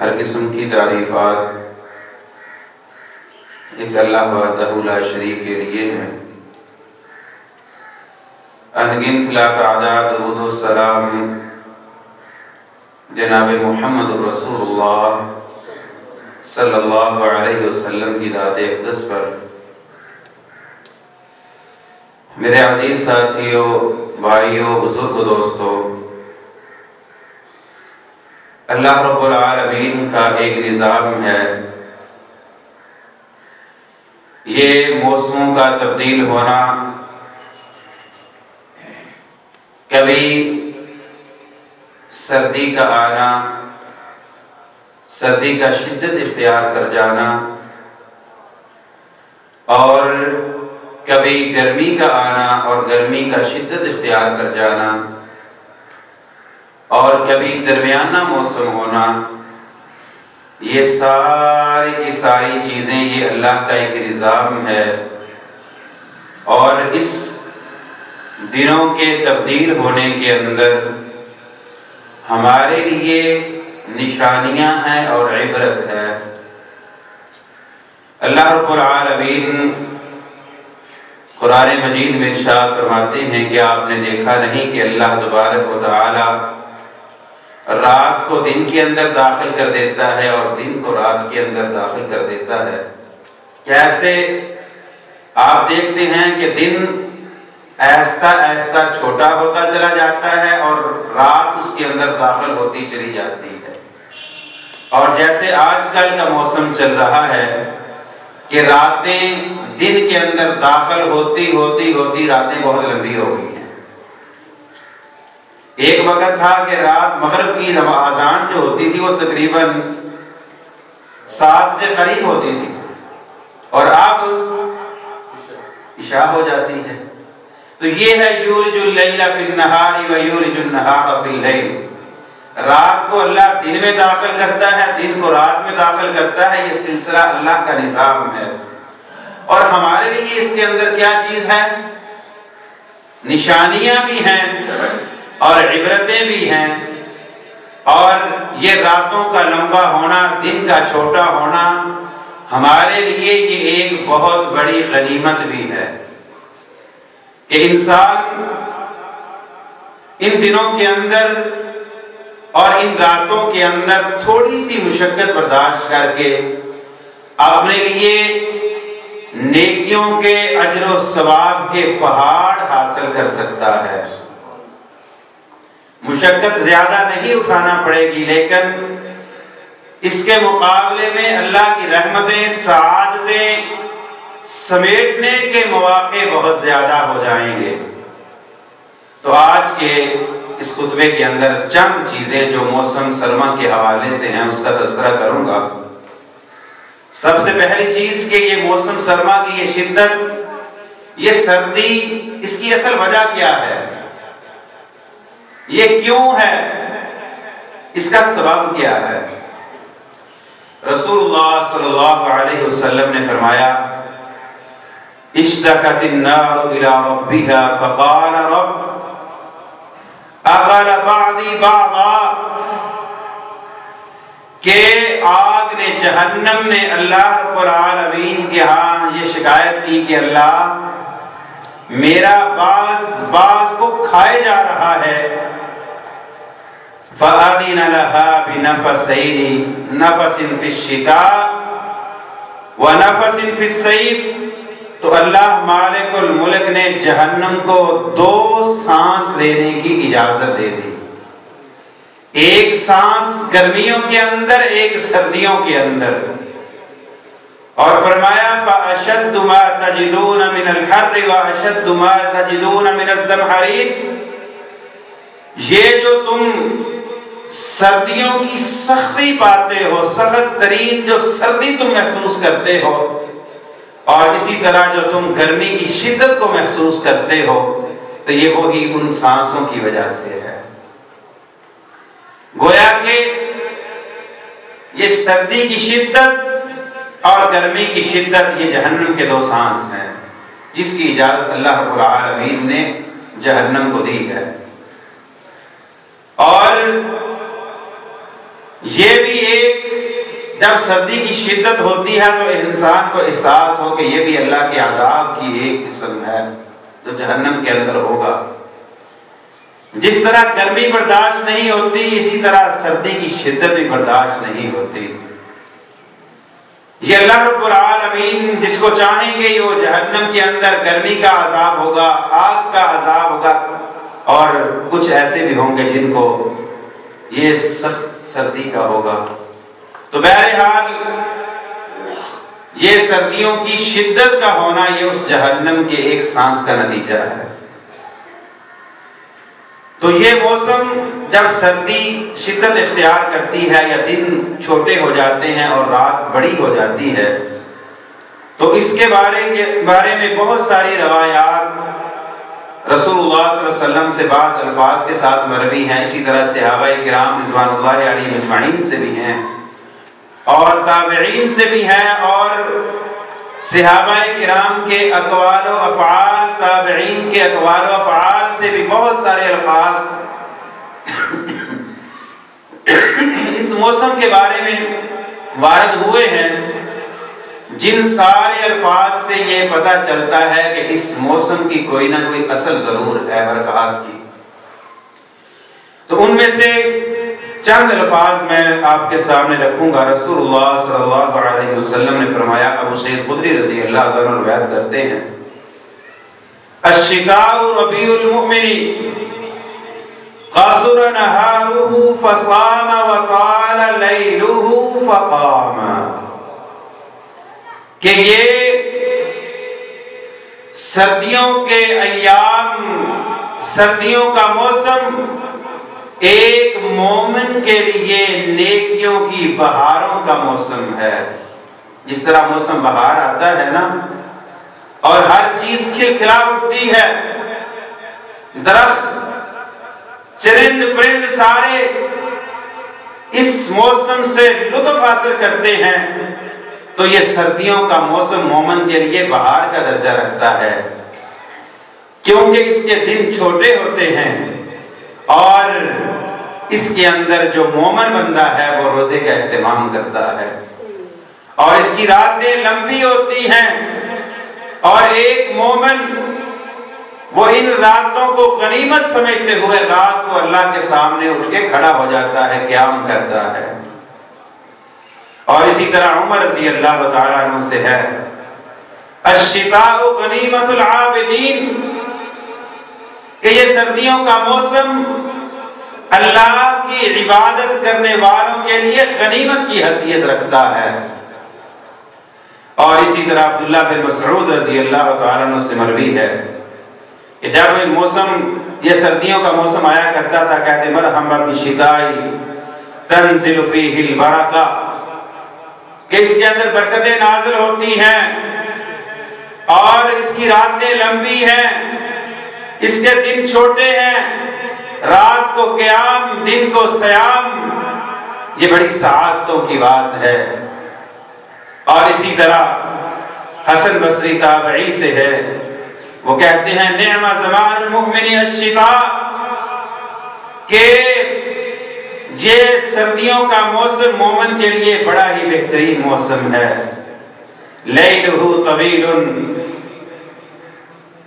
हर किस्म की तारीफ़ात एक अल्लाह वहदहू ला शरीक के लिए हैं। अनगिनत लातादाद दुरूद व सलाम जनाब मुहम्मद रसूलुल्लाह सल्लल्लाहु अलैहि वसल्लम की ज़ात अक़दस पर। मेरे अज़ीज़ साथियों, भाइयों, बुज़ुर्ग दोस्तों, अल्लाह रब्बुल आलमीन का एक निज़ाम है ये मौसमों का तब्दील होना, कभी सर्दी का आना, सर्दी का शिद्दत इख्तियार कर जाना, और कभी गर्मी का आना और गर्मी का शिद्दत इख्तियार कर जाना, और कभी दरमियाना मौसम होना, ये सारी की सारी चीज़ें ये अल्लाह का एक निज़ाम है। और इस दिनों के तब्दील होने के अंदर हमारे लिए निशानियां हैं और इबरत है। अल्लाह रब्बुल आलमीन कुरान मजीद में इरशाद फरमाते हैं कि आपने देखा नहीं कि अल्लाह तबारक व तआला रात को दिन के अंदर दाखिल कर देता है और दिन को रात के अंदर दाखिल कर देता है। कैसे? आप देखते हैं कि दिन ऐसा ऐसा छोटा होता चला जाता है और रात उसके अंदर दाखिल होती चली जाती है। और जैसे आजकल का मौसम चल रहा है कि रातें दिन के अंदर दाखिल होती होती होती रातें बहुत लंबी हो गई हैं। एक वक्त था कि रात मगरिब की अज़ान जो होती थी वो तकरीबन 7 के करीब होती थी और अब इशा हो जाती है। तो ये है यूलिजुल लैला फिन नहारी व यूलिजुन नहारा फिल लैल। रात को अल्लाह दिन में दाखिल करता है, दिन को रात में दाखिल करता है। ये सिलसिला अल्लाह का निज़ाम है। और हमारे लिए इसके अंदर क्या चीज है? निशानियां भी हैं और इबरतें भी हैं। और ये रातों का लंबा होना, दिन का छोटा होना हमारे लिए ये एक बहुत बड़ी गनीमत भी है कि इंसान इन दिनों के अंदर और इन रातों के अंदर थोड़ी सी मुशक्कत बर्दाश्त करके अपने लिए नेकियों के अजर व सवाब के पहाड़ हासिल कर सकता है। मुशक्कत ज्यादा नहीं उठाना पड़ेगी, लेकिन इसके मुकाबले में अल्लाह की रहमतें, सआदतें समेटने के मौके बहुत ज्यादा हो जाएंगे। तो आज के इस खुतबे के अंदर चंद चीजें जो मौसम सरमा के हवाले से हैं उसका तज़किरा करूंगा। सबसे पहली चीज कि ये मौसम सरमा की ये शिद्दत, ये सर्दी, इसकी असल वजह क्या है, ये क्यों है, इसका सबब क्या है। रसूलुल्लाह सल्लल्लाहु अलैहि वसल्लम ने फरमाया, इश्तकतिन नारु इला रब्बिहा फक़ाल रब्ब अक़ल बअदी बअदा, के आग ने, जहन्नम ने अल्लाह रब्बुल आलमीन के यहाँ ये शिकायत की कि अल्लाह मेरा बाज को खाए जा रहा है। फ़अज़िन लहा बिनफ़सैनि नफ़सिन फ़िश्शिता व नफ़सिन फ़िस्सैफ़, तो अल्लाह मालिकुल मुल्क ने जहन्नम को 2 सांस लेने की इजाजत दे दी। एक सांस गर्मियों के अंदर, एक सर्दियों के अंदर। और फरमाया फ़अशद्दु मा तजिदून मिनल हर्रि व अशद्दु मा तजिदून मिनज़ ज़महरीर, ये जो तुम सर्दियों की सख्ती पाते हो, सख्त तरीन जो सर्दी तुम महसूस करते हो, और इसी तरह जो तुम गर्मी की शिद्दत को महसूस करते हो, तो ये वही उन सांसों की वजह से है। गोया के ये सर्दी की शिद्दत और गर्मी की शिद्दत, ये जहन्नम के 2 सांस हैं जिसकी इजाजत अल्लाह रब्बुल आलमीन ने जहन्नम को दी है। और ये भी एक, जब सर्दी की शिद्दत होती है तो इंसान को एहसास हो कि ये भी अल्लाह के अजाब की एक किस्म है जो जहन्नम के अंदर होगा। जिस तरह गर्मी बर्दाश्त नहीं होती, इसी तरह सर्दी की शिद्दत भी बर्दाश्त नहीं होती। ये अल्लाह रब्बुल आलमीन जिसको चाहेंगे वो जहन्नम के अंदर गर्मी का अजाब होगा, आग का अजाब होगा, और कुछ ऐसे भी होंगे जिनको ये सख्त सर्दी का होगा। तो बहरहाल ये सर्दियों की शिद्दत का होना ये उस जहन्नम के एक सांस का नतीजा है। तो ये मौसम जब सर्दी शिद्दत इख्तियार करती है या दिन छोटे हो जाते हैं और रात बड़ी हो जाती है, तो इसके बारे में बहुत सारी रवायात रसूलुल्लाह सल्लल्लाहु अलैहि वसल्लम से बाज़ अल्फाज के साथ मरवी हैं। इसी तरह सहाबाए किराम रिज़वानुल्लाहि अलैहिम अजमाइन से भी हैं और ताबईन से भी हैं, और सहाबाए किराम के अक़वाल व अफ़आल, ताबईन के अक़वाल व अफ़आल से भी बहुत सारे अल्फाज इस मौसम के बारे में वारद हुए हैं, जिन सारे अल्फाज से ये पता चलता है कि इस मौसम की कोई ना कोई असल जरूर है बरक़ात की। तो उनमें से चंद अल्फाज मैं आपके सामने रखूंगा। रसूलुल्लाह सल्लल्लाहु अलैहि वसल्लम ने फरमाया, अबू सईद खुदरी रज़ी अल्लाह तआला अन्हु रिवायत करते हैं, अश्शिताउ रबीउल मुमिनी क़सुर नहारुहु फसाम व ताल लैलुहु फक़ाम, कि ये सर्दियों के अय्याम, सर्दियों का मौसम एक मोमिन के लिए नेकियों की बहारों का मौसम है। जिस तरह मौसम बहार आता है ना, और हर चीज खिलखिला उठती है, दरख्त, चरिंद परिंद सारे इस मौसम से लुत्फ हासिल करते हैं, तो ये सर्दियों का मौसम मोमिन के लिए बहार का दर्जा रखता है, क्योंकि इसके दिन छोटे होते हैं और इसके अंदर जो मोमिन बंदा है वो रोजे का एहतमाम करता है, और इसकी रातें लंबी होती हैं, और एक मोमिन वो इन रातों को गनीमत समझते हुए रात को अल्लाह के सामने उठ के खड़ा हो जाता है, क़याम करता है। और इसी तरह उमर रज़ी अल्लाह तआला अन्हु से है, अश्शिताउ गनीमतुल आबिदीन, कि ये सर्दियों का मौसम अल्लाह की इबादत करने वालों के लिए गनीमत की हैसियत रखता है। और इसी तरह अब्दुल्लाह बिन मसऊद रज़ी अल्लाह तआला अन्हु से मरवी है कि जब ये सर्दियों का मौसम आया करता था, कहते मरहबा बिशिताई तंज़िलु फीहिल बरका, कि इसके अंदर बरकतें नाज़िल होती हैं और इसकी रातें लंबी हैं, इसके दिन छोटे हैं, रात को क़याम, दिन को सयाम, ये बड़ी सआदतों की बात है। और इसी तरह हसन बसरी ताबई से है, वो कहते हैं निअमा ज़मानुल मुमिनी अश्शिता, के ये सर्दियों का मौसम मोमिन के लिए बड़ा ही बेहतरीन मौसम है। लैलुहु तवीलुन,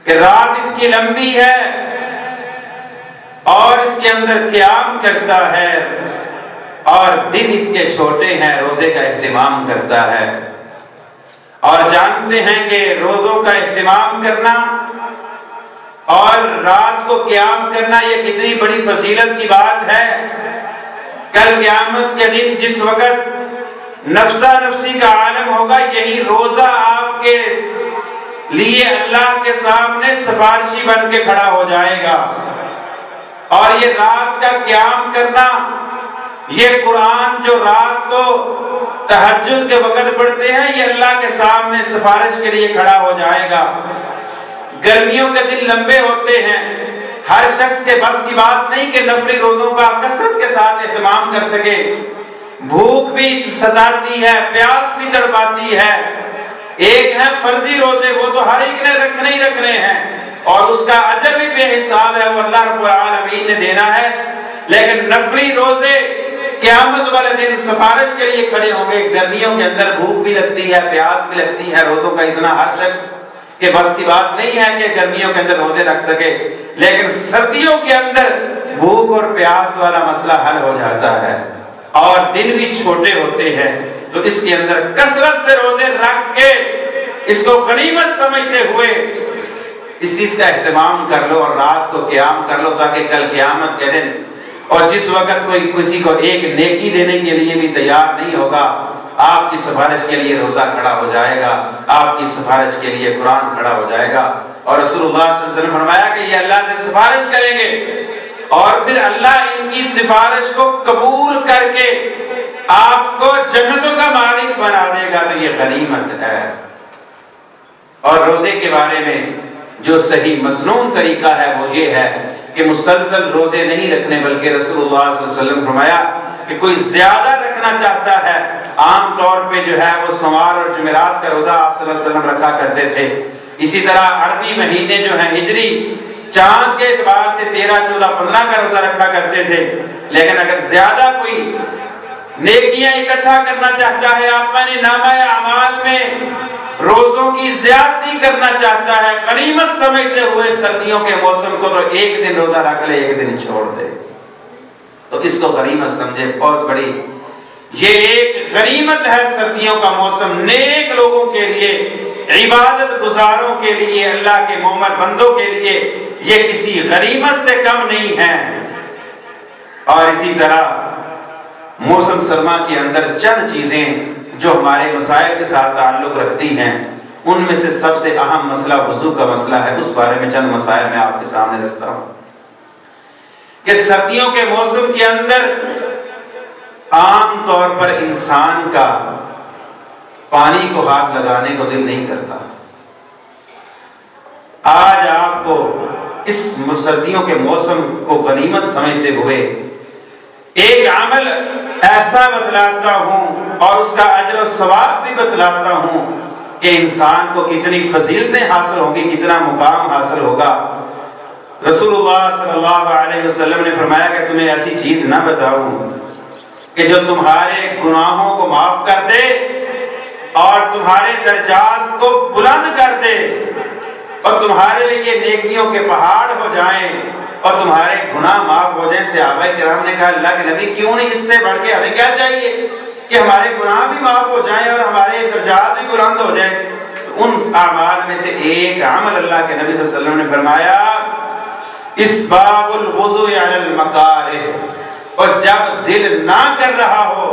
कि रात इसकी लंबी है और इसके अंदर क़याम करता है, और दिन इसके छोटे हैं, रोजे का एहतिमाम करता है। और जानते हैं कि रोजों का एहतिमाम करना और रात को क़याम करना ये कितनी बड़ी फजीलत की बात है। कल क़यामत के दिन जिस वक़्त नफ्सा नफ्सी का आलम होगा, यही रोजा आपके लिए अल्लाह के सामने सिफारिशी बन के खड़ा हो जाएगा। और ये रात का क़याम करना, ये कुरान जो रात को तहज्जुद के वक़्त पढ़ते हैं, ये अल्लाह के सामने सिफारिश के लिए खड़ा हो जाएगा। गर्मियों के दिन लंबे होते हैं, हर शख्स के बस की बात नहीं कि नफली रोजों का कसरत के साथ एहतमाम कर सके। भूख भी सताती है, प्यास भी तड़पाती है। एक है फर्जी रोजे, वो तो हर एक ने रखने ही रखने हैं और उसका अजर भी बेहिसाब है, वो अल्लाह रब्बुल आलमीन ने देना है। लेकिन नफली रोजे क़यामत वाले दिन सिफारिश के लिए खड़े होंगे। गर्मियों के अंदर भूख भी लगती है, प्यास भी लगती है, रोजों का इतना हर शख्स के बस की बात नहीं है कि गर्मियों के अंदर रोजे रख सके। लेकिन सर्दियों के अंदर भूख और प्यास वाला मसला हल हो जाता है और दिन भी छोटे होते हैं, तो इसके अंदर कसरत से रोजे रख के इसको गनीमत समझते हुए इस चीज का एहतमाम कर लो और रात को क़याम कर लो, ताकि कल क़यामत के दिन और जिस वक्त कोई किसी को एक नेकी देने के लिए भी तैयार नहीं होगा, आपकी सिफारिश के लिए रोजा खड़ा हो जाएगा, आपकी सिफारिश के लिए कुरान खड़ा हो जाएगा। और रसूलुल्लाह सल्लल्लाहु अलैहि वसल्लम फरमाया कि ये अल्लाह से सिफारिश करेंगे और फिर अल्लाह इनकी सिफारिश को कबूल करके आपको जन्नतों का मालिक बना देगा, तो ये गनीमत है। और रोजे के बारे में जो सही मसनून तरीका है वो ये है कि मुसलसल रोजे नहीं रखने, बल्कि रसूलुल्लाह सल्लल्लाहु अलैहि वसल्लम फरमाया कि कोई ज्यादा रखना चाहता है, आम तौर पे जो है वो सोमवार और जुमेरात का रोजा आप सल्लल्लाहु अलैहि वसल्लम रखा करते थे। इसी तरह अरबी महीने जो है हिजरी चांद के एतबार से 13, 14, 15 का रोजा रखा करते थे। लेकिन अगर ज्यादा कोई नेकियां इकट्ठा करना चाहता है, आपने नामा अमाल में रोजों की ज्यादती करना चाहता है, गनीमत समझते हुए सर्दियों के मौसम को, तो एक दिन रोजा रख ले, एक दिन छोड़ दे, तो इसको गनीमत समझे। बहुत बड़ी ये एक गनीमत है सर्दियों का मौसम, नेक लोगों के लिए, इबादत गुजारों के लिए, अल्लाह के मोमिन बंदों के लिए ये किसी गनीमत से कम नहीं है। और इसी तरह मौसम सरमा के अंदर चंद चीजें जो हमारे मसाइल के साथ ताल्लुक रखती हैं, उनमें से सबसे अहम मसला वुजू का मसला है। उस बारे में चंद मसाइल मैं आपके सामने रखता हूं कि सर्दियों के मौसम के अंदर आम तौर पर इंसान का पानी को हाथ लगाने को दिल नहीं करता। आज आपको इस सर्दियों के मौसम को गनीमत समझते हुए एक अमल ऐसा बतलाता हूं और उसका अजर और सवाब भी बतलाता हूं कि इंसान को कितनी फजीलतें हासिल होंगी, कितना मुकाम हासिल होगा। रसूलुल्लाह सल्लल्लाहु अलैहि वसल्लम ने फरमाया कि तुम्हें ऐसी चीज ना बताऊं कि जो तुम्हारे गुनाहों को माफ कर दे और तुम्हारे दर्जात को बुलंद कर दे और तुम्हारे लिए नेकियों के पहाड़ हो जाएं और तुम्हारे गुनाह माफ हो जाए। सहाबाए किराम ने कहा, अल्लाह के नबी क्यों नहीं, इससे बढ़ के हमें क्या चाहिए कि हमारे गुनाह भी माफ हो जाएं और हमारे दर्जात भी बुलंद हो जाए। तो उन अमाल में से एक अमल अल्लाह के नबी सल्लल्लाहु अलैहि वसल्लम ने फरमाया, इस्बागुल वुज़ू अलल मकारिह, और जब दिल ना कर रहा हो,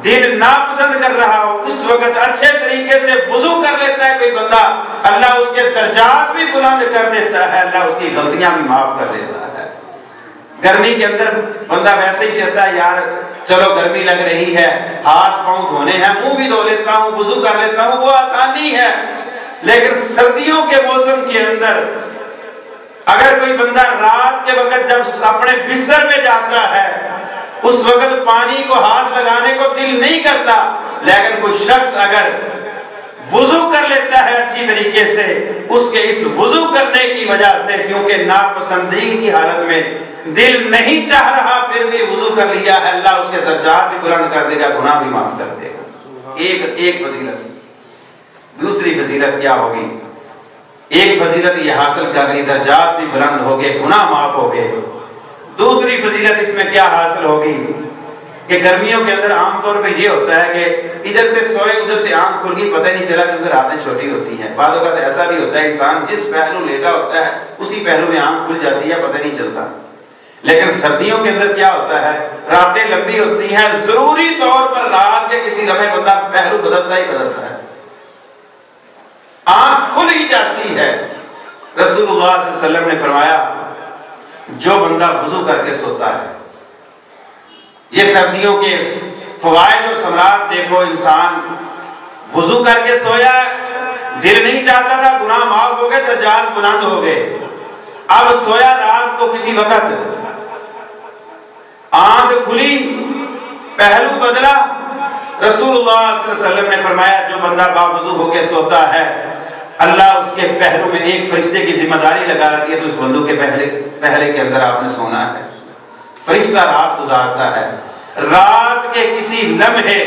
दिल नापसंद कर रहा हो, उस वक्त अच्छे तरीके से वुजू कर लेता है कोई बंदा, अल्लाह उसके दर्जात भी बुलंद कर देता है, अल्लाह उसकी गलतियां भी माफ कर देता है। गर्मी के अंदर बंदा वैसे ही चाहता है, यार चलो गर्मी लग रही है, हाथ पांव धोने हैं, मुंह भी धो लेता हूं, वुजू कर लेता हूं, वो आसानी है। लेकिन सर्दियों के मौसम के अंदर अगर कोई बंदा रात के वक्त जब अपने बिस्तर पे जाता है, उस वक्त पानी को हाथ लगाने को दिल नहीं करता, लेकिन कोई शख्स अगर वुजू कर लेता है अच्छी तरीके से, उसके इस वुजू करने की वजह से, क्योंकि नापसंदगी की हालत में दिल नहीं चाह रहा फिर भी वुजू कर लिया, अल्लाह उसके दर्जात भी बुलंद कर देगा, गुनाह भी माफ कर देगा। एक फजीलत। दूसरी फजीलत क्या होगी? एक फजीलत ये हासिल कर ली, दर्जात भी बुलंद हो गए, गुनाह माफ हो गए। दूसरी फजीलत इसमें क्या हासिल होगी कि गर्मियों के अंदर आमतौर पे ये होता है कि इधर से सोए उधर से आंख खुल गई, पता ही नहीं चला क्योंकि रातें छोटी होती हैं। बाद वक्त ऐसा भी होता है इंसान जिस पहलू लेटा होता है उसी पहलू में आंख खुल जाती है, पता नहीं चलता। लेकिन सर्दियों के अंदर क्या होता है, रातें लंबी होती हैं, जरूरी तौर पर रात के किसी लम्हे बंदा पहलू बदलता ही बदलता है, आंख खुल ही जाती है। रसूलुल्लाह सल्लल्लाहु अलैहि वसल्लम ने फरमाया, जो बंदा वुजू करके सोता है, ये सर्दियों के फवायद और समरात देखो, इंसान वुजू करके सोया, दिल नहीं चाहता था, गुनाह माफ हो गए, दर्जात बुलंद हो गए। अब सोया रात को किसी वक्त, आंख खुली, पहलू बदला, रसूलुल्लाह सल्लल्लाहु अलैहि वसल्लम ने फरमाया, जो बंदा बावुजू होके सोता है, अल्लाह उसके पहलू में एक फरिश्ते की जिम्मेदारी लगा देती है, तो उस बंदू के पहले के अंदर आपने सोना है। फरिश्ता रात गुजारता है, रात के किसी लम्हे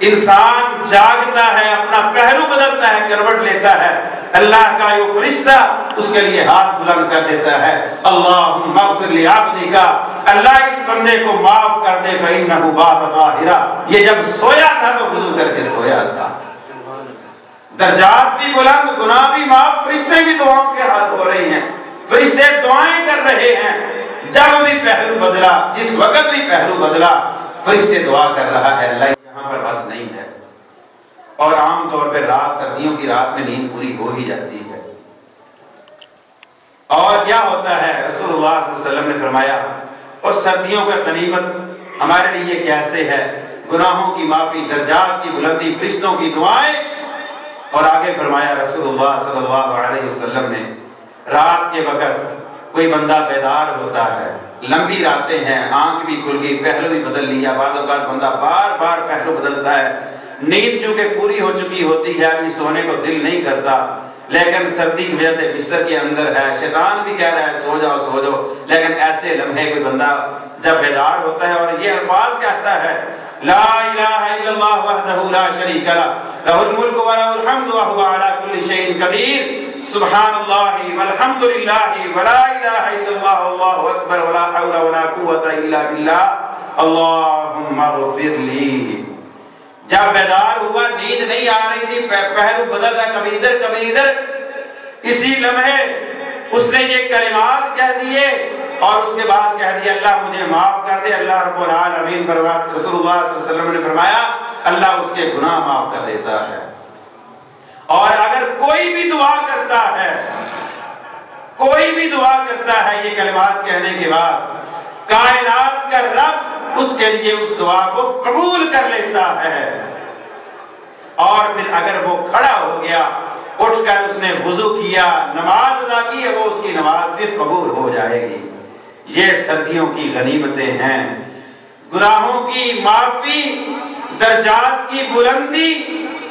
इंसान जागता है, अपना पहलू बदलता है, करवट लेता है, अल्लाह का ये फरिश्ता उसके लिए हाथ बुलंद कर देता है, अल्लाहुम्मा ग़फ़िर लि अब्दिका, अल्लाह इस बंदे को माफ कर दे, फ़इन्नहु बात ताहिरा, ये जब सोया था तो वुज़ू करके सोया था। दर्जात भी बुलंद, गुनाह भी माफ, फरिश्ते भी दुआओं के हाथ हो रही हैं, फरिश्ते दुआएं कर रहे हैं। जब भी पहलू बदला, जिस वक्त भी पहलू बदला, फरिश्ते दुआ कर रहा है। अल्लाह यहाँ पर बस नहीं है। और आम तौर पर रात, सर्दियों की रात में नींद पूरी हो ही जाती है। और क्या होता है, रसूलुल्लाह सल्लल्लाहु अलैहि वसल्लम ने फरमाया, और सर्दियों का गनीमत हमारे लिए कैसे है, गुनाहों की माफी, दर्जात की बुलंदी, फरिश्तों की दुआएं। और आगे फरमाया रसूलुल्लाह सल्लल्लाहु अलैहि वसल्लम ने, रात के वक़्त कोई बंदा बेदार होता है, लंबी रातें हैं, आंख भी खुल गई, पहलू भी बदल लिया, बाद औक़ात बंदा बार बार पहलू बदलता है, नींद चूंकि पूरी हो चुकी होती है, अभी सोने को दिल नहीं करता, लेकिन सर्दी की वजह से बिस्तर के अंदर है, शैतान भी कह रहा है सो जाओ सो जाओ, लेकिन ऐसे लम्हे कोई बंदा जब बेदार होता है और ये अल्फाज कहता है, ला इलाहा इल्लल्लाह वहदहु ला शरीका लहु लहुल मुल्कु व लहुल हम्दु व हुवा अला कुल्ली शैइन कदीर, सुब्हानल्लाहि वल्हम्दुलिल्लाहि व ला इलाहा इल्लल्लाह अल्लाहु अकबर व ला हौला व ला कुव्वता इल्ला बिल्लाह, अल्लाहुम्मा ग़फ़िरली। जब बेदार हुआ, नींद नहीं आ रही थी, पहलू बदल रहा, कभी इधर कभी इधर, इसी लम्हे उसने ये कलिमात कह दिए और उसके बाद कह दिया अल्लाह मुझे माफ कर दे। अल्लाह रब्बुल आलमीन फरमाते, रसूलुल्लाह सल्लल्लाहु अलैहि वसल्लम ने फरमाया, अल्लाह उसके गुनाह माफ कर देता है। और अगर कोई भी दुआ करता है, कोई भी दुआ करता है ये कलिमात कहने के बाद, कायनात का रब उसके लिए उस दुआ को कबूल कर लेता है। और फिर अगर वो खड़ा हो गया, उठकर उसने वुजू किया, नमाज अदा की, वो उसकी नमाज भी कबूल हो जाएगी। ये सर्दियों की गनीमतें हैं, गुनाहों की माफी, दर्जात की बुलंदी,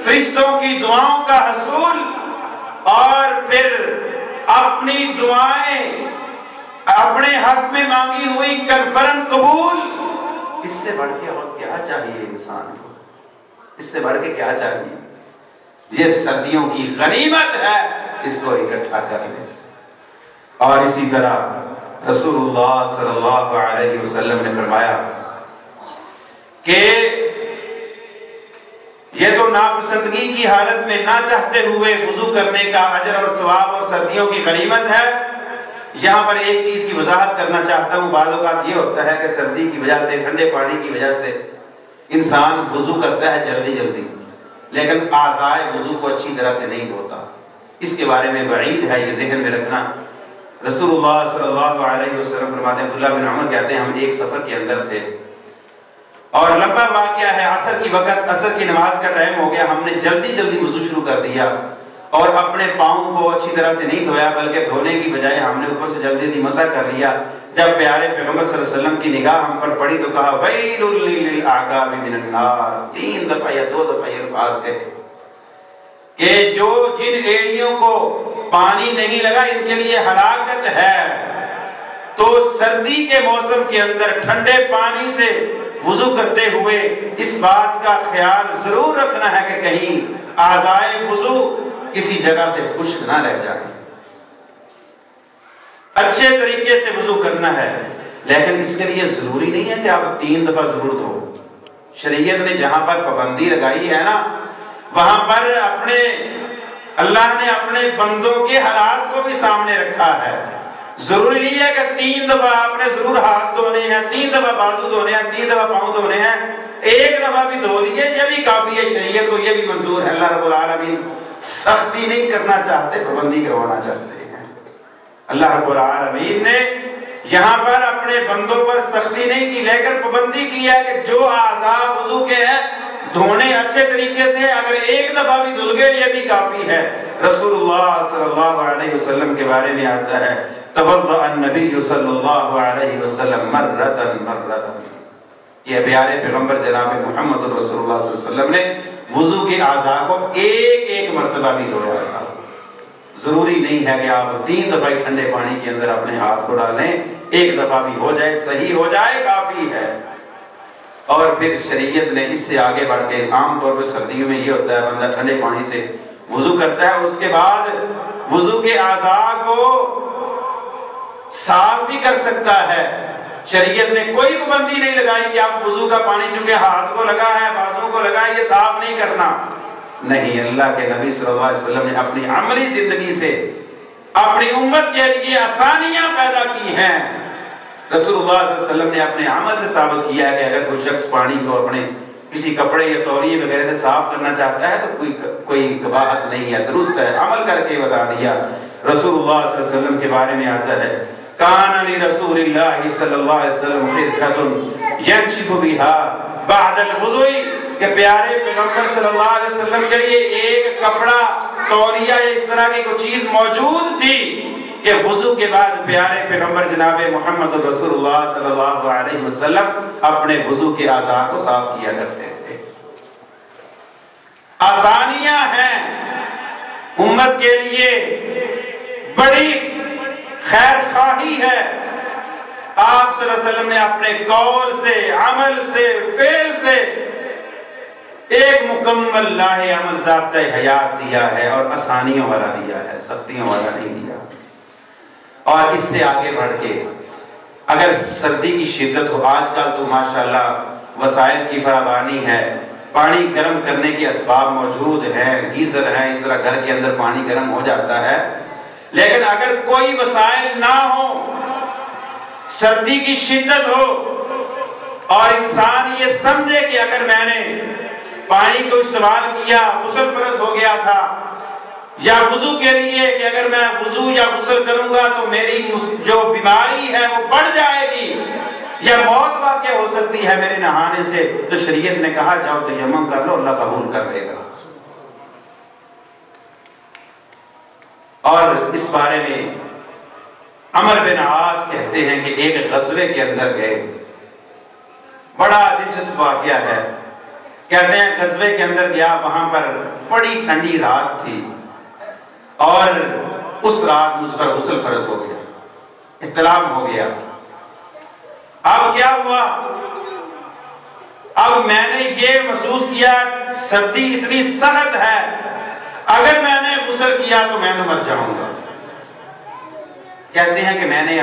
फरिश्तों की दुआओं का हसूल, और फिर अपनी दुआएं अपने हक में मांगी हुई कन्फर्म कबूल। इससे बढ़ के और क्या चाहिए इंसान को, इससे बढ़ के क्या चाहिए? ये सर्दियों की गनीमत है, इसको इकट्ठा कर ले। और इसी तरह रसूलुल्लाह सल्लल्लाहु अलैहि वसल्लम ने फरमाया कि ये तो नापसंदगी की हालत में ना चाहते हुए वुजू करने का अजर और सवाब और सर्दियों की गनीमत है। यहाँ पर एक चीज की वजाहत करना चाहता हूँ। बाज़ औक़ात ये होता है कि सर्दी की वजह से, ठंडे पानी की वजह से इंसान वुजू करता है जल्दी जल्दी, लेकिन आज़ाए वुजू को अच्छी तरह से नहीं धोता। इसके बारे में वईद है, ये ज़हन में रखना। रसूलुल्लाह सल्लल्लाहु अलैहि वसल्लम फरमाते हैं, अब्दुल्लाह बिन उमर कहते हैं, हम एक सफर के अंदर थे और लंबा वाक़या है, असर की वक़्त, असर की नमाज का टाइम हो गया, हमने जल्दी जल्दी वुजू शुरू कर दिया और अपने पाँव को अच्छी तरह से नहीं धोया, बल्कि धोने की बजाय हमने ऊपर से जल्दी जल्दी मसा कर लिया। जब प्यारे पैगंबर सल्लल्लाहु अलैहि वसल्लम की निगाह हम पर पड़ी तो कहा, वैलुल लिल आक़ाबि मिनन नार, 3 दफा या 2 दफा ये अल्फाज कहे कि जो जिन एड़ियों को पानी नहीं लगा इनके लिए हलाकत है। तो सर्दी के मौसम के अंदर ठंडे पानी से वुजू करते हुए इस बात का ख्याल जरूर रखना है कि कहीं आज़ाए वुजू किसी जगह से खुश्क ना रह जाए। अच्छे तरीके से वुजू करना है, लेकिन इसके लिए जरूरी नहीं है कि आप 3 दफा जरूर धो। शरीयत ने जहां पर पाबंदी लगाई है ना, वहां पर अपने अल्लाह ने अपने बंदों के हालात को भी सामने रखा है। जरूरी नहीं है कि 3 दफा आपने जरूर हाथ धोने हैं, 3 दफा बाजू धोने हैं, 3 दफा पांव धोने हैं। 1 दफा भी धो लिए, ये भी काफी है। शरीयत को ये भी मंजूर है। अल्लाह रब्बुल आलमीन सख्ती नहीं करना चाहते, पाबंदी करवाना चाहते हैं। अल्लाह रब्बुल आलमीन ने यहाँ पर अपने बंदों पर सख्ती नहीं की, लेकर पाबंदी की है कि जो आज़ा वुजू के हैं धोने अच्छे तरीके से, अगर 1 दफा भी धुल गए ये भी काफी है। रसूलुल्लाह सल्लल्लाहु अलैहि वसल्लम के बारे में आता है, तवज़्ज़अ अन्नबी सल्लल्लाहु अलैहि वसल्लम मर्रतन मर्रतन, ये प्यारे पैगंबर जनाब मोहम्मद रसूलुल्लाह सल्लल्लाहु अलैहि वसल्लम ने वुजू के आज़ा को एक मर्तबा भी धोया था। जरूरी नहीं है कि आप 3 दफा ठंडे पानी के अंदर अपने हाथ को डालें, 1 दफा भी हो जाए, सही हो जाए, काफी है। और फिर शरीयत ने इससे आगे बढ़ के, आमतौर पर सर्दियों में ये होता है बंदा ठंडे पानी से वुजू करता है, उसके बाद वुजू के आज़ा को साफ भी कर सकता है। शरीयत ने कोई पाबंदी नहीं लगाई कि आप वुजू का पानी चूंकि हाथ को लगा है, बाजुओं को लगा है, ये साफ नहीं करना। नहीं, अल्लाह के नबी सल्लल्लाहु अलैहि वसल्लम ने अपनी अमली जिंदगी से अपनी उम्मत के लिए आसानियां पैदा की हैं। रसूलुल्लाह सल्लल्लाहु अलैहि वसल्लम ने अपने अमल से साबित किया है कि अगर कोई शख्स पानी को अपने किसी कपड़े या तौलिए वगैरह से साफ करना चाहता है तो कोई कबाहत नहीं है, दुरुस्त है, अमल करके बता दिया। रसूलुल्लाह सल्लल्लाहु अलैहि वसल्लम के बारे में आता है, कान ली रसूलिल्लाह सल्लल्लाहु अलैहि वसल्लम खिरकतुन यंशिफु बिहा बअदल वुज़ुई, कि प्यारे पैगंबर सल्लल्लाहु अलैहि वसल्लम के लिए एक कपड़ा, तौलिया या इस तरह की कोई चीज मौजूद थी कि वुजू के बाद प्यारे पैगंबर जनाब मोहम्मद रसूलुल्लाह सल्लल्लाहु अलैहि वसल्लम अपने वुजू के आज़ा को साफ किया करते थे। आसानियां हैं उम्मत के लिए, बड़ी खैर खाही है। आप सल्लल्लाहु अलैहि वसल्लम ने अपने कौल से, अमल से, फेल से एक मुकम्मल लाहे अमल ज़ाब्ता हयात दिया है और आसानियों वाला दिया है, सख्तियों वाला नहीं दिया। और इससे आगे बढ़ के अगर सर्दी की शिद्दत हो, आजकल तो माशाल्लाह वसाइल की फरावानी है, पानी गर्म करने के असबाब मौजूद हैं, गीजर हैं, इस तरह घर के अंदर पानी गर्म हो जाता है। लेकिन अगर कोई वसाइल ना हो, सर्दी की शिद्दत हो और इंसान ये समझे कि अगर मैंने पानी को इस्तेमाल किया, गुस्ल फर्ज हो गया था, या वुजू के लिए कि अगर मैं वुजू या गुस्ल करूंगा तो मेरी जो बीमारी है वो बढ़ जाएगी या मौत वाक़या हो सकती है मेरे नहाने से, तो शरीयत ने कहा जाओ तयम्मुम कर लो, अल्लाह कबूल कर लेगा। और इस बारे में अमर बिन आस कहते हैं कि एक गज़वे के अंदर गए, बड़ा दिलचस्प वाक़या है। कहते हैं गज़वे के अंदर गया, वहां पर बड़ी ठंडी रात थी और उस रात मुझ पर गुस्ल फर्ज हो गया, इत्तलाम हो गया। अब क्या हुआ, अब मैंने ये महसूस किया सर्दी इतनी सख्त है, अगर मैंने गुस्ल किया तो मैं मर जाऊंगा। कहते हैं कि मैंने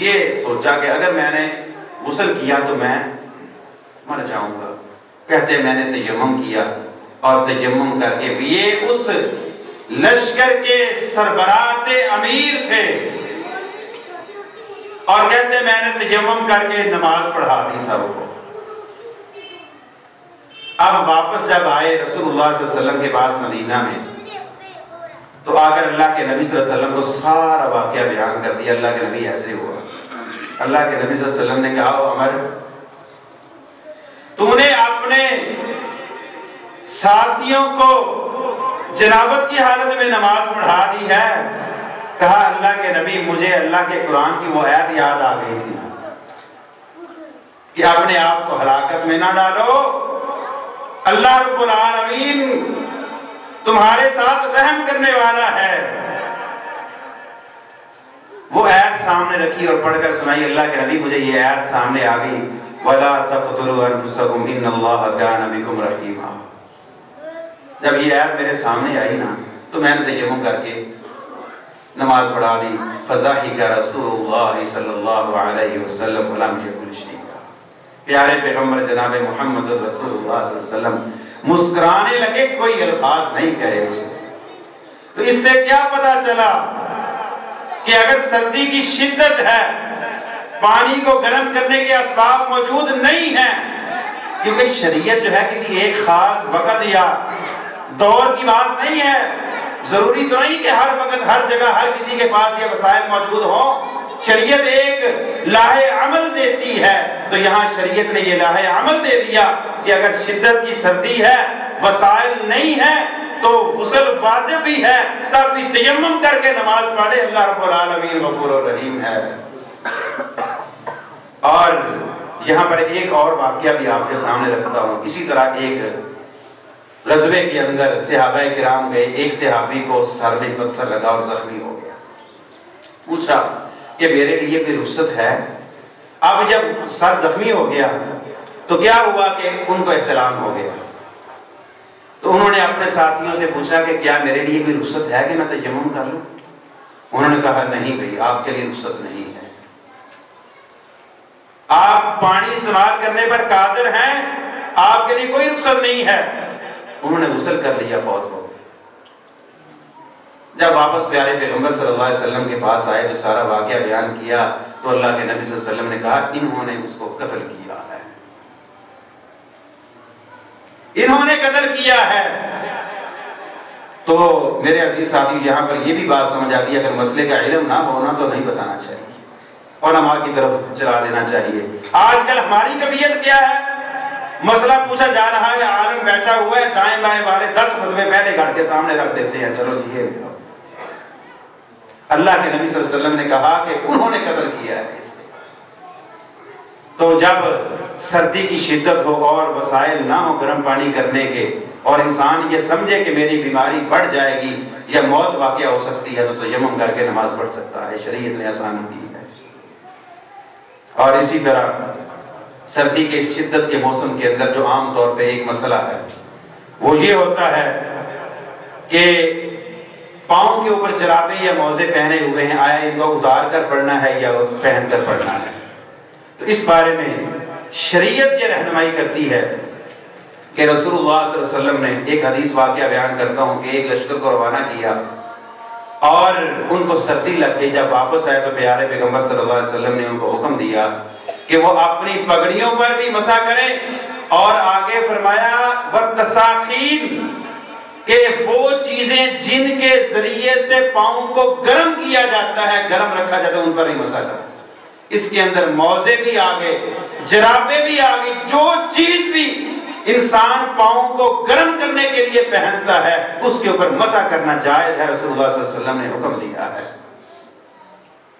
ये सोचा कि अगर मैंने गुस्ल किया तो मैं मर जाऊंगा। कहते हैं मैंने तयम्मुम किया और तयम्मुम करके, ये उस लश्कर के सरबराते अमीर थे, और कहते मैंने तयम्मुम करके नमाज पढ़ा दी सबको। अब वापस जब आए रसूलुल्लाह सल्लल्लाहु अलैहि वसल्लम के पास मदीना में, तो आकर अल्लाह के नबी सल्लल्लाहु अलैहि वसल्लम को सारा वाक़या बयान कर दिया। अल्लाह के नबी ऐसे हुआ। अल्लाह के नबी सल्लल्लाहु अलैहि वसल्लम ने कहा, उमर तूने अपने साथियों को जनाबत की हालत में नमाज पढ़ा दी है। कहा अल्लाह के नबी, मुझे अल्लाह के कुरान की वो आयत याद आ गई थी कि अपने आप को हलाकत में ना डालो, अल्लाह रब्बुल आलमीन तुम्हारे साथ रहम करने वाला है। वो आयत सामने रखी और पढ़कर सुनाई। अल्लाह के नबी, मुझे ये आयत सामने आ गई, वला तक़तुलू अनफुसकुम इन्नल्लाह कान बिकुम रहीमा। जब ये आयत मेरे सामने आई ना, तो मैंने तयम्मुम करके नमाज पढ़ा दी। फ़ज़ाहिका रसूलुल्लाह सल्लल्लाहु अलैहि वसल्लम वलम यकुल शैआ। प्यारे पैगंबर जनाब मोहम्मद रसूलुल्लाह सल्लल्लाहु अलैहि वसल्लम मुस्कुराने लगे, कोई अल्फाज नहीं कहे उसे। तो इससे क्या पता चला कि अगर सर्दी की शिद्दत है, पानी को गर्म करने के असबाब मौजूद नहीं है, क्योंकि शरीयत जो है किसी एक खास वक़्त या दौर की बात नहीं है। जरूरी तो नहीं कि हर वक्त हर जगह हर किसी के पास ये वसाइल मौजूद हो। शरीयत एक लाहे अमल देती है, तो यहाँ शरीयत ने ये लाहे अमल दे दिया कि अगर शिद्दत की सर्दी है, वसाइल नहीं है, तो गुस्ल वाजिब भी है, तब भी तयम्मुम करके नमाज पढ़े। अल्लाह रब्बुल आलमीन गफूर रहीम है। और यहाँ पर एक और वाक़या भी आपके सामने रखता हूँ। इसी तरह एक ग़ज़वे के अंदर सहाबाए किराम गए, एक सहाबी को सर में पत्थर लगा और जख्मी हो गया। पूछा कि मेरे लिए भी रुख्सत है। अब जब सर जख्मी हो गया तो क्या हुआ कि उनको एहतलाम हो गया। तो उन्होंने अपने साथियों से पूछा कि क्या मेरे लिए भी रुख्सत है कि मैं तयम्मुम कर लूं। उन्होंने कहा नहीं भाई, आपके लिए रुख्सत नहीं है, आप पानी इस्तेमाल करने पर कादिर हैं, आपके लिए कोई रुख्सत नहीं है। उन्होंने गुस्ल कर लिया, फौत हो गए। जब वापस प्यारे पैगंबर सल्लल्लाहु अलैहि वसल्लम के पास आए तो सारा वाक़या बयान किया, तो अल्लाह के नबी सल्लल्लाहु अलैहि वसल्लम ने कहा इन्होंने उसको कत्ल किया है। इन्होंने कत्ल किया है। तो मेरे अजीज साथी, यहाँ पर यह भी बात समझ आती है, अगर मसले का इल्म ना होना तो नहीं बताना चाहिए और नमाज की तरफ चला देना चाहिए। आजकल हमारी कबियत क्या है, मसला पूछा जा रहा है, आलम बैठा हुआ है, दाएं बाएं वाले 10 फतवे पहले घर के सामने रख देते हैं, चलो जी ये अल्लाह के नबी सल्लल्लाहु अलैहि वसल्लम ने कहा कि उन्होंने कत्ल किया है इसे। तो जब सर्दी की शिद्दत हो और वसाइल ना हो गर्म पानी करने के, और इंसान ये समझे कि मेरी बीमारी बढ़ जाएगी या मौत वाक़या हो सकती है, तो तयम्मुम करके नमाज पढ़ सकता है। शरीयत ने आसानी दी है। और इसी तरह सर्दी के इस शिद्दत के मौसम के अंदर जो आम तौर पे एक मसला है वो ये होता है कि पाँव के ऊपर जराबे या मौजे पहने हुए हैं, आया इनको उतार कर पढ़ना है या पहन कर पढ़ना है। तो इस बारे में शरीयत ये रहनुमाई करती है कि रसूलुल्लाह सल्लल्लाहु अलैहि वसल्लम ने एक हदीस वाक़या बयान करता हूँ कि एक लश्कर को रवाना किया और उनको सर्दी लग गई। जब वापस आए तो प्यारे पैगंबर सल्लल्लाहु अलैहि वसल्लम ने उनको हुक्म दिया कि वो अपनी पगड़ियों पर भी मसा करें, और आगे फरमाया वत्तसाखीन कि वो चीजें जिनके जरिए से पाँव को गर्म किया जाता है, गर्म रखा जाता है, उन पर ही मसा करें। इसके अंदर मौजे भी आ गए, जराबे भी आ गई, जो चीज भी इंसान पाँव को गर्म करने के लिए पहनता है उसके ऊपर मसा करना जायज है। रसूलुल्लाह सल्लल्लाहु अलैहि वसल्लम ने हुक्म दिया है।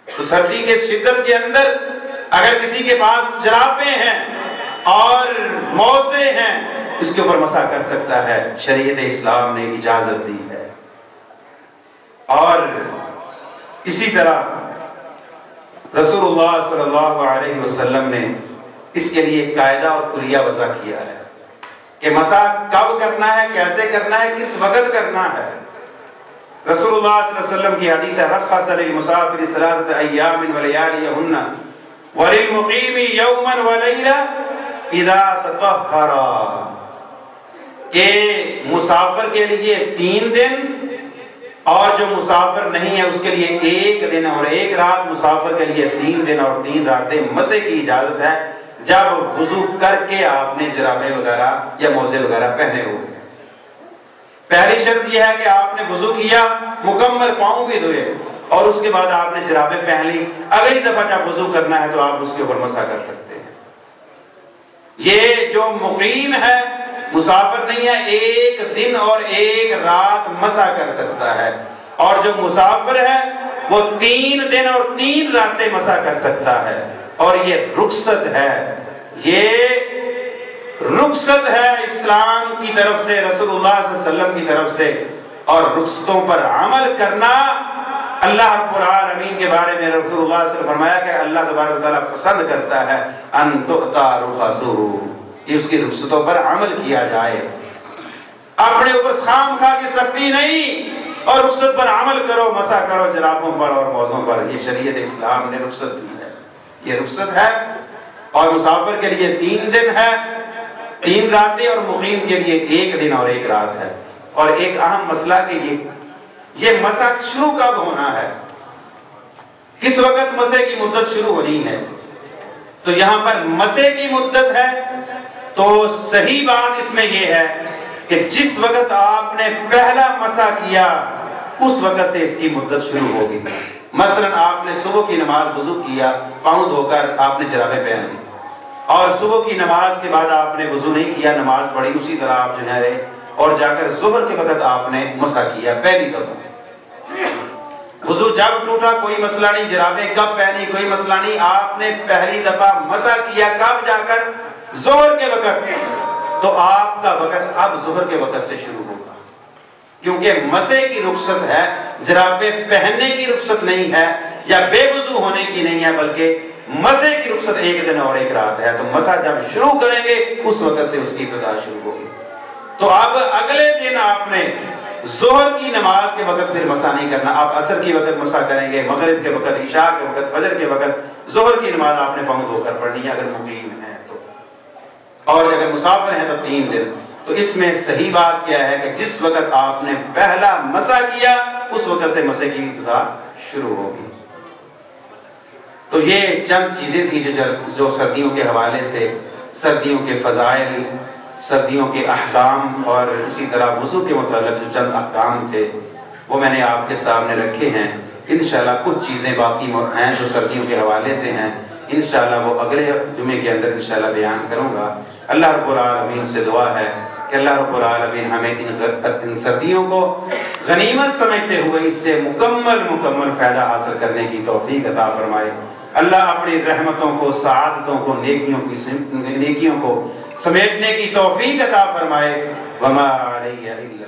तो सर्दी के शिद्दत के अंदर अगर किसी के पास जराबे हैं और मौजे हैं, उसके ऊपर मसा कर सकता है। शरीयत इस्लाम ने इजाजत दी है। और इसी तरह रसूलुल्लाह सल्लल्लाहु अलैहि वसल्लम ने इसके लिए कायदा और कुलिया वज़ा किया है कि मसा कब करना है, कैसे करना है, किस वक्त करना है। रसूलुल्लाह सल्लल्लाहु अलैहि वसल्लम की हदीस है, रख़्ख़स लिल मुसाफ़िर सलासत अय्यामिन व लयालियहुन्ना व लिल मुक़ीमी यौमन व लैला इज़ा ततहहरा, के मुसाफिर के लिए 3 दिन और जो मुसाफिर नहीं है उसके लिए 1 दिन और 1 रात, मुसाफिर के लिए 3 दिन और 3 रातें मसे की इजाजत है जब वुजू करके आपने जराबे वगैरह या मौजे वगैरह पहने हुए। पहली शर्त यह है कि आपने वुजू किया, मुकम्मल पाँव भी धोए और उसके बाद आपने जराबे पहन ली। अगली दफा जब वुजू करना है तो आप उसके ऊपर मसा कर सकते हैं। ये जो मुकीम है, मुसाफिर नहीं है, 1 दिन और 1 रात मसा कर सकता है, और जो मुसाफिर है वो 3 दिन और 3 रातें मसा कर सकता है। और ये रुखसत है, ये रुखसत है इस्लाम की तरफ से, रसूलुल्लाह सल्लल्लाहु अलैहि वसल्लम की तरफ से। और रुखसतों पर अमल करना, अल्लाह रब्बुल आलमीन के बारे में रसूलुल्लाह सल्लल्लाहु अलैहि वसल्लम फरमाया कि अल्लाह तबारक व तआला पसंद करता है अन तुअता रुखसुहु, कि उसकी रुखसतों पर अमल किया जाए। अपने ऊपर खामखा की सख्ती नहीं, और रुखसत पर अमल करो, मसा करो जराबों पर और मौजों पर। ये शरीयत इस्लाम ने रुखसत दी है, ये रुखसत है। और मुसाफिर के लिए 3 दिन है, 3 रातें, और मुकीम के लिए 1 दिन और 1 रात है। और एक अहम मसला कि ये मसा शुरू कब होना है, किस वक्त मसे की मुद्दत शुरू होनी है। तो यहां पर मसे की मुद्दत है तो सही बात इसमें यह है कि जिस वक्त आपने पहला मसा किया उस वक्त से इसकी मुद्दत शुरू होगी। मसलन आपने सुबह की नमाज वुजू किया, पाँव धोकर आपने जराबे पहन ली, और सुबह की नमाज के बाद आपने वुजू नहीं किया, नमाज पढ़ी, उसी तरह आप जो है और जाकर ज़ुहर के वक्त आपने मसा किया पहली दफा। वुजू जब टूटा कोई मसला नहीं, जराबे कब पहनी कोई मसला नहीं, आपने पहली दफा मसा किया कब, जाकर ज़ुहर के वक्त। तो आपका वक्त अब ज़ुहर के वक्त से शुरू होगा, क्योंकि मसे की रुखसत है, जराबे पहनने की रुखसत नहीं है या बेवुजू होने की नहीं है, बल्कि मसे की रुखसत 1 दिन और 1 रात है। तो मसा जब शुरू करेंगे उस वक्त से उसकी इब्तिदा शुरू होगी। तो अब अगले दिन आपने ज़ोहर की नमाज के वक्त फिर मसा नहीं करना, आप असर के वक्त मसा करेंगे, मगरिब के वक्त, इशा के वक्त, फजर के वक्त। ज़ोहर की नमाज आपने पाँव धोकर पढ़नी है अगर मुकीम है तो, और अगर मुसाफिर है तो 3 दिन। तो इसमें सही बात क्या है कि जिस वक्त आपने पहला मसा किया उस वक्त से मसे की इब्तिदा शुरू होगी। तो ये चंद चीजें थी जो सर्दियों के हवाले से, सर्दियों के फजाइल सर्दियों के अहकाम और इसी तरह वज़ू के मुताल्लिक़ जो चंद अहकाम थे वो मैंने आपके सामने रखे हैं। इंशाअल्लाह कुछ चीज़ें बाकी हैं जो सर्दियों के हवाले से हैं, इंशाअल्लाह वो अगले जुमे के अंदर इंशाअल्लाह बयान करूँगा। अल्लाह रब्बुल आलमीन से दुआ है कि अल्लाह रब्बुल आलमीन हमें इन सर्दियों को गनीमत समझते हुए इससे मुकम्मल फ़ायदा हासिल करने की तौफीक अता फरमाए। अल्लाह अपनी रहमतों को, सआदतों को, नेकियों को समेटने की तौफीक अता फरमाए। वमा अलैया इल्ला